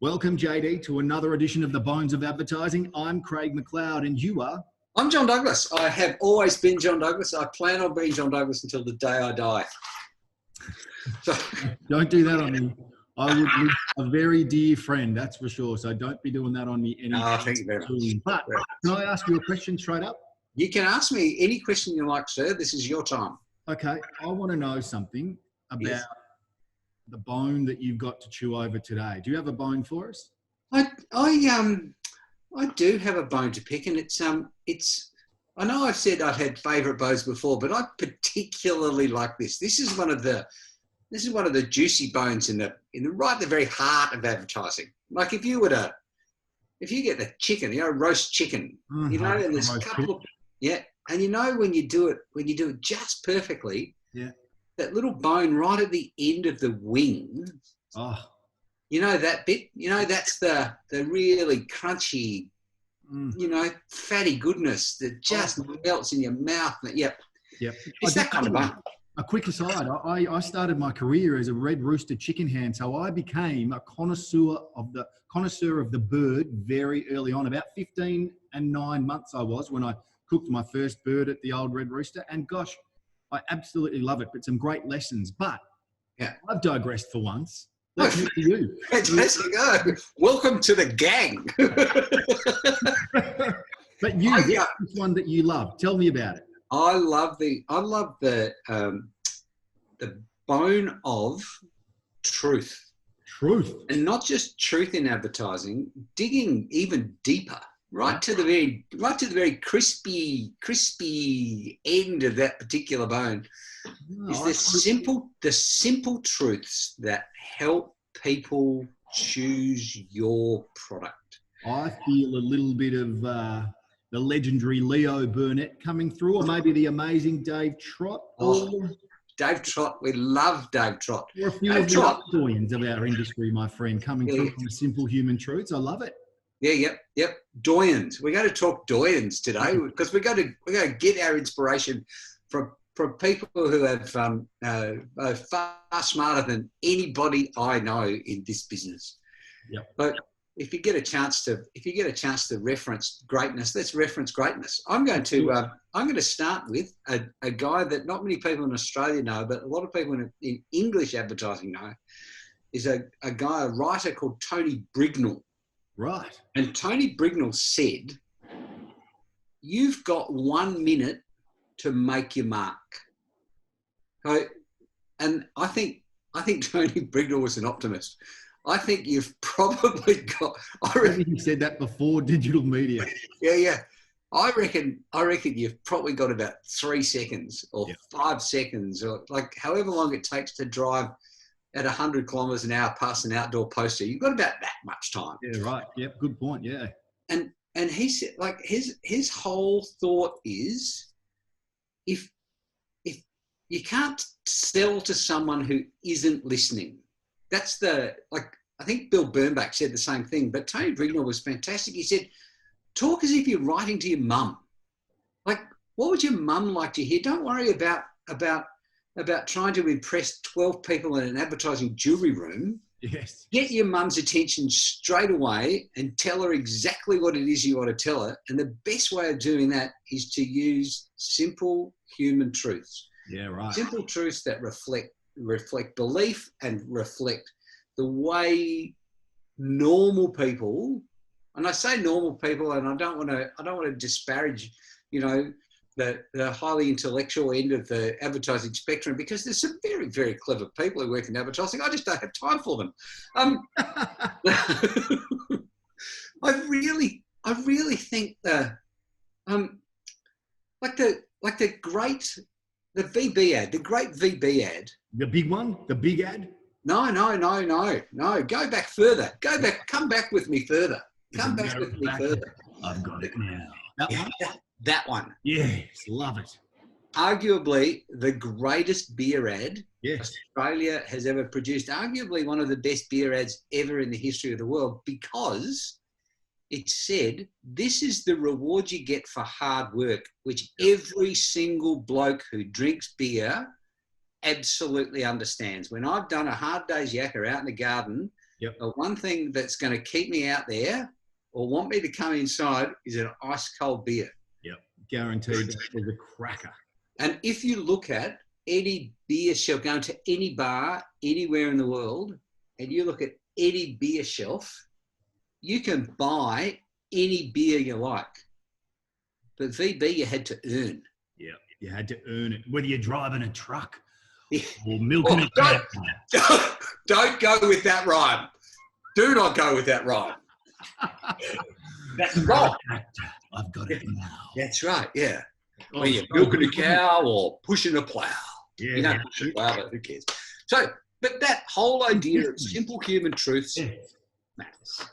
Welcome, JD, to another edition of the Bones of Advertising. I'm Craig McLeod, and you are? I'm John Douglas. I have always been John Douglas. I plan on being John Douglas until the day I die. So, don't do that on me. I would lose a very dear friend, that's for sure. So don't be doing that on me anytime. Thank you very much. But can I ask you a question straight up? You can ask me any question you like, sir. This is your time. Okay. I want to know something about the bone that you've got to chew over today. Do you have a bone for us? I do have a bone to pick, and it's I know I've said I've had favourite bones before, but I particularly like this. This is one of the juicy bones in the right at the very heart of advertising. Like if you get the chicken, roast chicken, and there's a couple of and when you do it just perfectly, that little bone right at the end of the wing. Oh. That bit, that's the really crunchy, fatty goodness that just melts in your mouth. Yep. It's that kind of bone. A quick aside, I started my career as a red rooster chicken hand, so I became a connoisseur of the bird very early on. About 15 and 9 months I was when I cooked my first bird at the old red rooster, and gosh, I absolutely love it. But some great lessons. But I've digressed for once. Let's hear to you. Let's go. Welcome to the gang. But this one that you love. Tell me about it. I love the bone of truth. Truth. And not just truth in advertising, digging even deeper, right to the very crispy end of that particular bone. Is the simple truths that help people choose your product. I feel a little bit of the legendary Leo Burnett coming through, or maybe the amazing Dave Trott. Dave Trott, we love Dave Trott. Or a few of the doyens of our industry, my friend, coming through on the simple human truths. I love it. Yep. Doyens. We're going to talk doyens today because we're going to get our inspiration from people who are far smarter than anybody I know in this business. Yep. But if you get a chance to reference greatness, let's reference greatness. I'm going to start with a guy that not many people in Australia know, but a lot of people in English advertising know, is a writer called Tony Brignall. Right. And Tony Brignall said, "You've got 1 minute to make your mark." And I think Tony Brignall was an optimist. I think you've probably got. I reckon you said that before digital media. Yeah. I reckon you've probably got about 3 seconds or 5 seconds, or like however long it takes to drive at 100 kilometres an hour past an outdoor poster. You've got about that much time. Yeah, right. Yep, good point. Yeah. And he said, like his whole thought is, if you can't sell to someone who isn't listening. That's I think Bill Bernbach said the same thing, but Tony Brignall was fantastic. He said, talk as if you're writing to your mum. Like, what would your mum like to hear? Don't worry about trying to impress 12 people in an advertising jewelry room. Yes. Get your mum's attention straight away and tell her exactly what it is you want to tell her. And the best way of doing that is to use simple human truths. Yeah, right. Simple truths that reflect belief and reflect the way normal people, and I say normal people, and I don't want to disparage, the highly intellectual end of the advertising spectrum, because there's some very, very clever people who work in advertising. I just don't have time for them. I really think the VB ad, the great VB ad. The big one? The big ad? No. Go back further. Come back with me further. Come back with me further. I've got it now. That one. Yes, love it. Arguably the greatest beer ad Australia has ever produced. Arguably one of the best beer ads ever in the history of the world, because it said, this is the reward you get for hard work, which every single bloke who drinks beer absolutely understands. When I've done a hard day's yakka out in the garden Yep. The one thing that's going to keep me out there or want me to come inside is an ice cold beer. Yep. Guaranteed that was a cracker. And if you look at any beer shelf, go into any bar anywhere in the world, and you look at any beer shelf, you can buy any beer you like. But VB, you had to earn. Yeah, you had to earn it, whether you're driving a truck Yeah. or milking a cow. Don't go with that rhyme. Do not go with that rhyme. That's wrong. I've got it now. That's right, yeah. When you're milking a cow or pushing a plough. Yeah, You don't push a plough, but who cares? So, but that whole idea of simple human truths matters.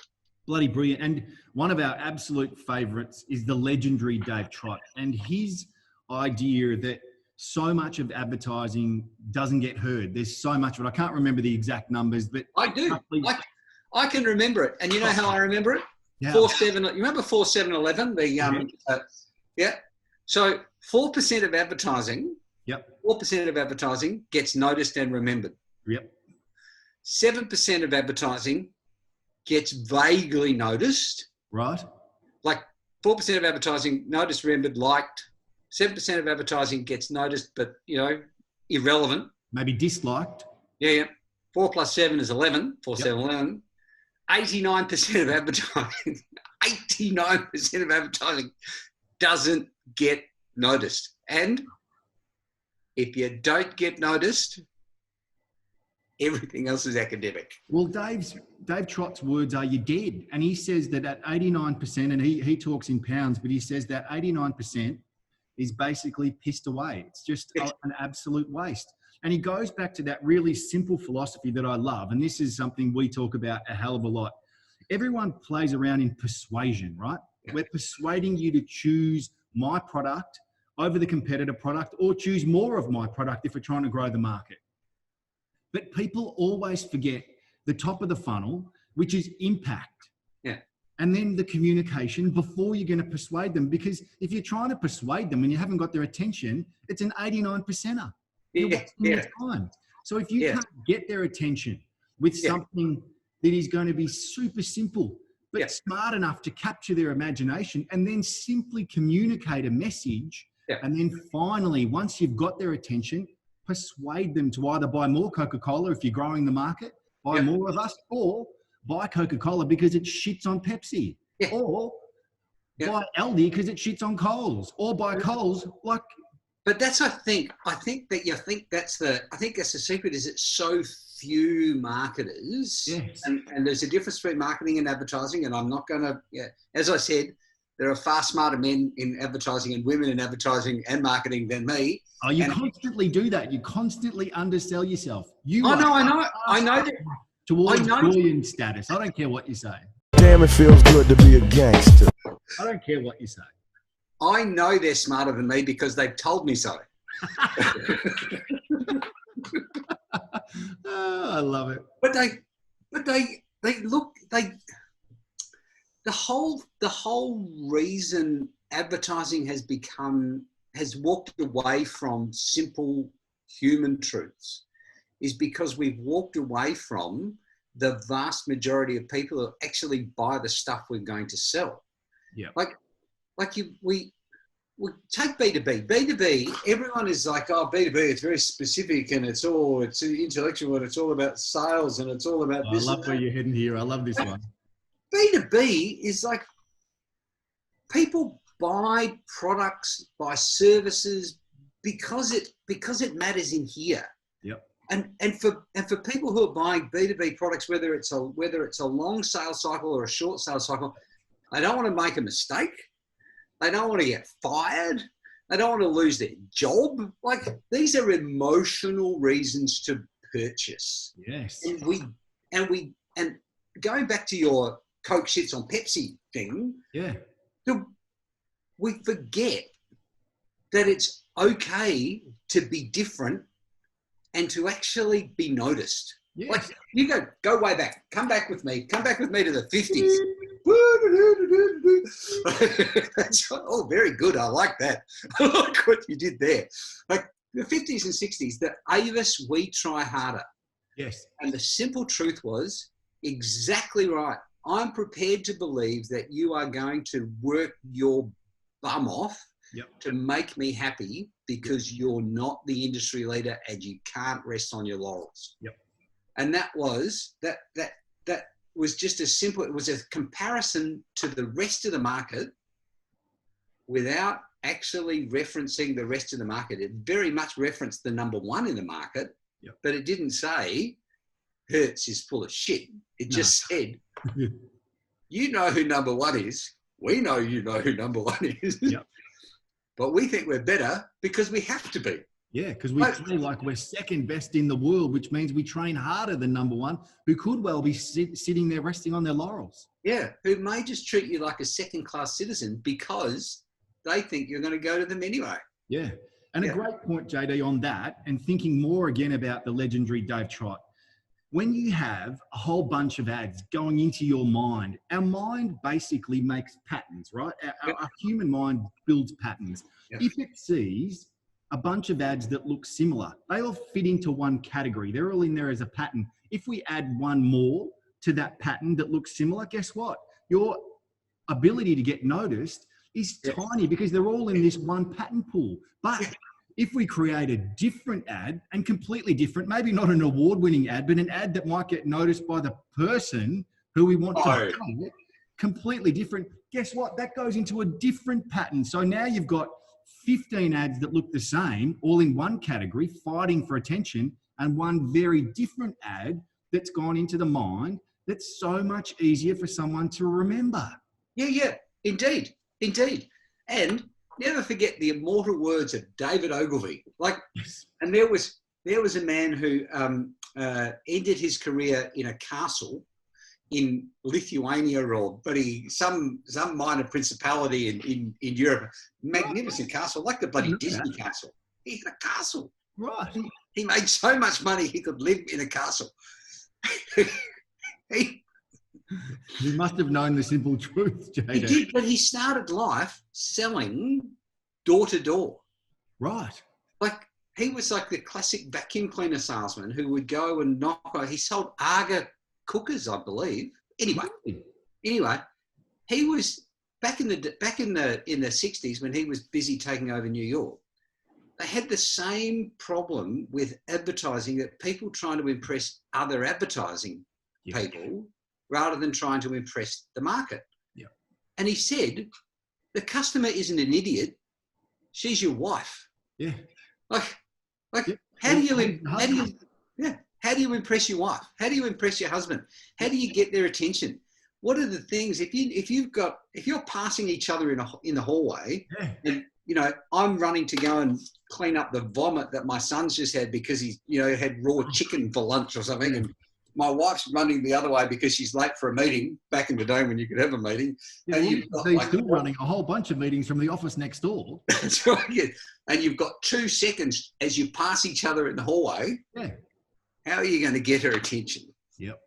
Bloody brilliant. And one of our absolute favourites is the legendary Dave Trott, and his idea that so much of advertising doesn't get heard. There's so much of it. I can't remember the exact numbers, but I do. I can remember it. And you know how I remember it? Yeah. 4-7. You remember 4-7-11? Yeah. So 4% of advertising. Yep. 4% of advertising gets noticed and remembered. Yep. 7% of advertising gets vaguely noticed. Right. Like 4% of advertising noticed, remembered, liked. 7% of advertising gets noticed, but irrelevant. Maybe disliked. Yeah. 4 plus 7 is 11. 4, 7, 11. 89% of advertising, 89% of advertising doesn't get noticed. And if you don't get noticed, everything else is academic. Well, Dave Trott's words are you're dead. And he says that at 89%, and he talks in pounds, but he says that 89% is basically pissed away. It's just an absolute waste. And he goes back to that really simple philosophy that I love. And this is something we talk about a hell of a lot. Everyone plays around in persuasion, right? Yeah. We're persuading you to choose my product over the competitor product, or choose more of my product if we're trying to grow the market. But people always forget the top of the funnel, which is impact. Yeah. And then the communication before you're going to persuade them. Because if you're trying to persuade them and you haven't got their attention, it's an 89%er. You're wasting your time. So if you can't get their attention with something that is going to be super simple, but smart enough to capture their imagination, and then simply communicate a message, and then finally, once you've got their attention, persuade them to either buy more Coca-Cola if you're growing the market, buy more of us, or buy Coca-Cola because it shits on Pepsi, or buy Aldi because it shits on Coles, or buy Coles like... But that's, I think that's the secret is it's so few marketers, and there's a difference between marketing and advertising. And I'm not going to, as I said, there are far smarter men in advertising and women in advertising and marketing than me. Oh, you constantly do that. You constantly undersell yourself. I know that. Towards brilliant status. I don't care what you say. Damn, it feels good to be a gangster. I don't care what you say. I know they're smarter than me because they've told me so. Oh, I love it. But the whole reason advertising has walked away from simple human truths is because we've walked away from the vast majority of people who actually buy the stuff we're going to sell. Yeah. We take B2B. B2B, everyone is like, oh, B2B, it's very specific and it's intellectual and it's all about sales and it's all about this. I love where you're heading here. I love this one. B2B is like people buy products, buy services because it matters in here. Yep. And for people who are buying B2B products, whether it's a long sales cycle or a short sales cycle, they don't want to make a mistake. They don't want to get fired. They don't want to lose their job. Like, these are emotional reasons to purchase. Yes. And going back to your Coke shits on Pepsi thing. Yeah. We forget that it's okay to be different and to actually be noticed. Yes. Like, you go way back. Come back with me to the 50s. Oh, very good. I like that. I like what you did there. Like the 50s and 60s, the Avis, we try harder. Yes. And the simple truth was, Exactly right. I'm prepared to believe that you are going to work your bum off to make me happy because you're not the industry leader and you can't rest on your laurels. And that was just as simple. It was a comparison to the rest of the market without actually referencing the rest of the market. It very much referenced the number one in the market, but it didn't say Hertz is full of shit. It just said, you know who number one is. We know you know who number one is. But we think we're better because we have to be. Yeah, because we play like we're second best in the world, which means we train harder than number one, who could well be sitting there resting on their laurels. Yeah, who may just treat you like a second-class citizen because they think you're going to go to them anyway. Yeah, and a great point, JD, on that, and thinking more again about the legendary Dave Trott. When you have a whole bunch of ads going into your mind, our mind basically makes patterns, right? Our human mind builds patterns. If it sees a bunch of ads that look similar, they all fit into one category. They're all in there as a pattern. If we add one more to that pattern that looks similar, guess what? Your ability to get noticed is tiny because they're all in this one pattern pool. But if we create a different ad and completely different, maybe not an award-winning ad, but an ad that might get noticed by the person who we want to target, completely different, guess what? That goes into a different pattern. So now you've got 15 ads that look the same, all in one category, fighting for attention, and one very different ad that's gone into the mind that's so much easier for someone to remember. Yeah, indeed. And never forget the immortal words of David Ogilvy. And there was a man who ended his career in a castle in Lithuania but some minor principality in Europe. Magnificent castle, like the bloody Disney castle. He had a castle. Right. He made so much money he could live in a castle. He must have known the simple truth, JD. He did, but he started life selling door to door. Right. Like he was like the classic vacuum cleaner salesman who would go and knock on. He sold Aga cookers, I believe. Anyway, he was back in the 60s when he was busy taking over New York. They had the same problem with advertising, that people trying to impress other advertising people rather than trying to impress the market. Yeah. And he said, the customer isn't an idiot. She's your wife. Yeah. How do you impress your wife? How do you impress your husband? How do you get their attention? What are the things if you're passing each other in the hallway, and I'm running to go and clean up the vomit that my son's just had because he's had raw chicken for lunch or something, and my wife's running the other way because she's late for a meeting back in the day when you could have a meeting. They're still running a whole bunch of meetings from the office next door. That's right. Yeah. And you've got 2 seconds as you pass each other in the hallway. Yeah. How are you going to get her attention? Yep.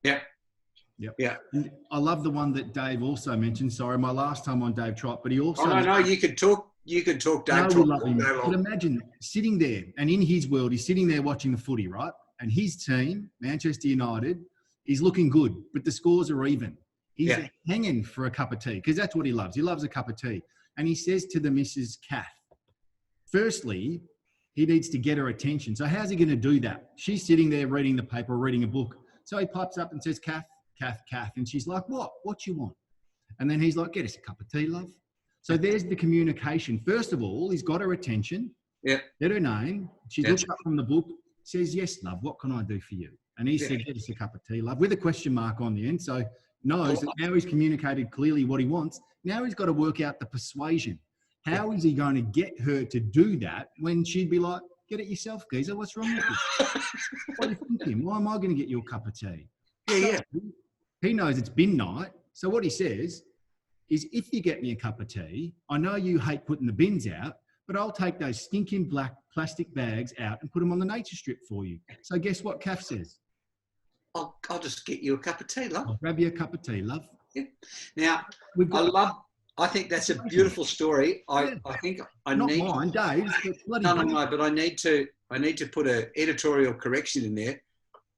Yeah. And I love the one that Dave also mentioned. Sorry, my last time on Dave Trott, but he also. Oh, no, you could talk. You could talk Dave Trott. Love him. But imagine sitting there, and in his world, he's sitting there watching the footy, right? And his team, Manchester United, is looking good, but the scores are even. He's hanging for a cup of tea because that's what he loves. He loves a cup of tea. And he says to the Mrs. Kath, firstly, he needs to get her attention. So how's he going to do that? She's sitting there reading the paper, reading a book. So he pipes up and says, Kath. And she's like, what? What you want? And then he's like, get us a cup of tea, love. So there's the communication. First of all, he's got her attention. Yeah. Get her name. She looks up from the book, says, yes, love, what can I do for you? And he said, get us a cup of tea, love, with a question mark on the end. So knows that now he's communicated clearly what he wants. Now he's got to work out the persuasion. How is he going to get her to do that when she'd be like, get it yourself, geezer. What's wrong with you? What are you thinking? Why am I going to get you a cup of tea? Yeah. He knows it's bin night. So what he says is, if you get me a cup of tea, I know you hate putting the bins out, but I'll take those stinking black plastic bags out and put them on the nature strip for you. So guess what Kath says? I'll just get you a cup of tea, love. I'll grab you a cup of tea, love. Yeah. Now, I think that's a beautiful story. I think I not need mine, Dave's. No, but I need to put an editorial correction in there.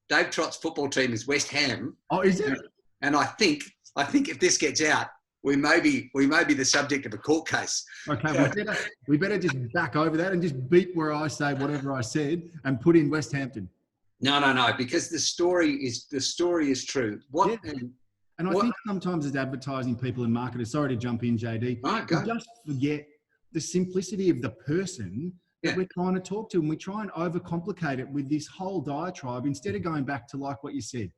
Dave Trott's football team is West Ham. Oh, is it? And I think if this gets out, we may be the subject of a court case. Okay, we better just back over that and just beat where I say whatever I said and put in West Hampton. No, because the story is true. And I think sometimes as advertising people and marketers, sorry to jump in, JD, we just forget the simplicity of the person that we're trying to talk to, and we try and overcomplicate it with this whole diatribe instead of going back to like what you said.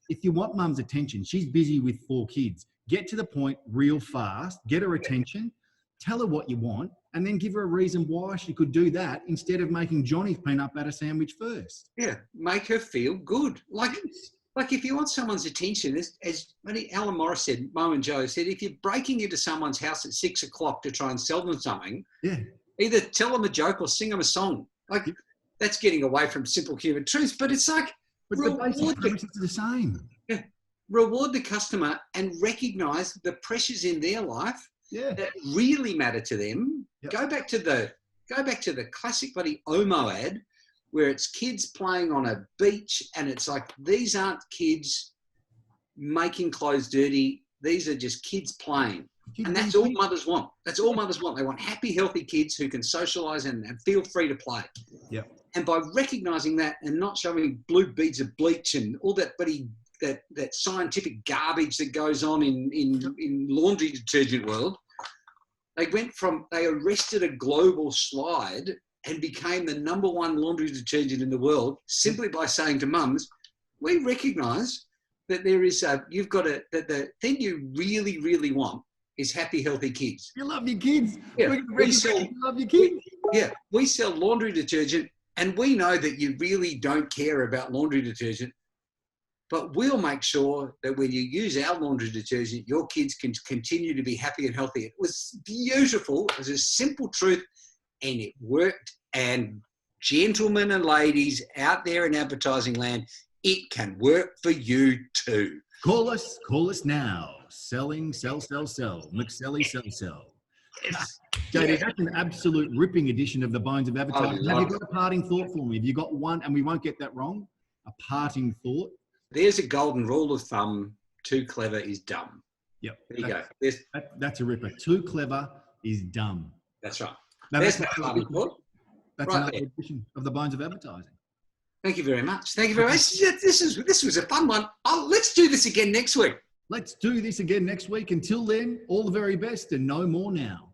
If you want mum's attention, she's busy with 4 kids. Get to the point real fast, get her attention, tell her what you want, and then give her a reason why she could do that instead of making Johnny's peanut butter sandwich first. Yeah, make her feel good. Like if you want someone's attention, as Alan Morris said, Mo and Joe said, if you're breaking into someone's house at 6 o'clock to try and sell them something, either tell them a joke or sing them a song. Like that's getting away from simple human truths, but it's like, but the basic premise is the same. Yeah, reward the customer and recognise the pressures in their life that really matter to them. Yep. Go back to the classic bloody Omo ad, where it's kids playing on a beach, and it's like, these aren't kids making clothes dirty. These are just kids playing. And that's all mothers want. That's all mothers want. They want happy, healthy kids who can socialise and feel free to play. Yep. And by recognising that and not showing blue beads of bleach and all that bloody that scientific garbage that goes on in laundry detergent world, they arrested a global slide and became the #1 laundry detergent in the world simply by saying to mums, we recognise that there is that the thing you really, really want is happy, healthy kids. You love your kids. Yeah, you love your kids. We sell laundry detergent, and we know that you really don't care about laundry detergent, but we'll make sure that when you use our laundry detergent, your kids can continue to be happy and healthy. It was beautiful. It was a simple truth, and it worked. And gentlemen and ladies out there in advertising land, it can work for you too. Call us now. Selling, sell. McSelly, sell. Yes. JD, that's an absolute ripping edition of the Bones of Advertising. Have you got a parting thought for me? Have you got one, and we won't get that wrong, a parting thought? There's a golden rule of thumb. Too clever is dumb. Yep. There you go. That's a ripper. Too clever is dumb. That's right. That's another edition of the Bones of Advertising. Thank you very much. Thank you very much. This was a fun one. Let's do this again next week. Let's do this again next week. Until then, all the very best and no more now.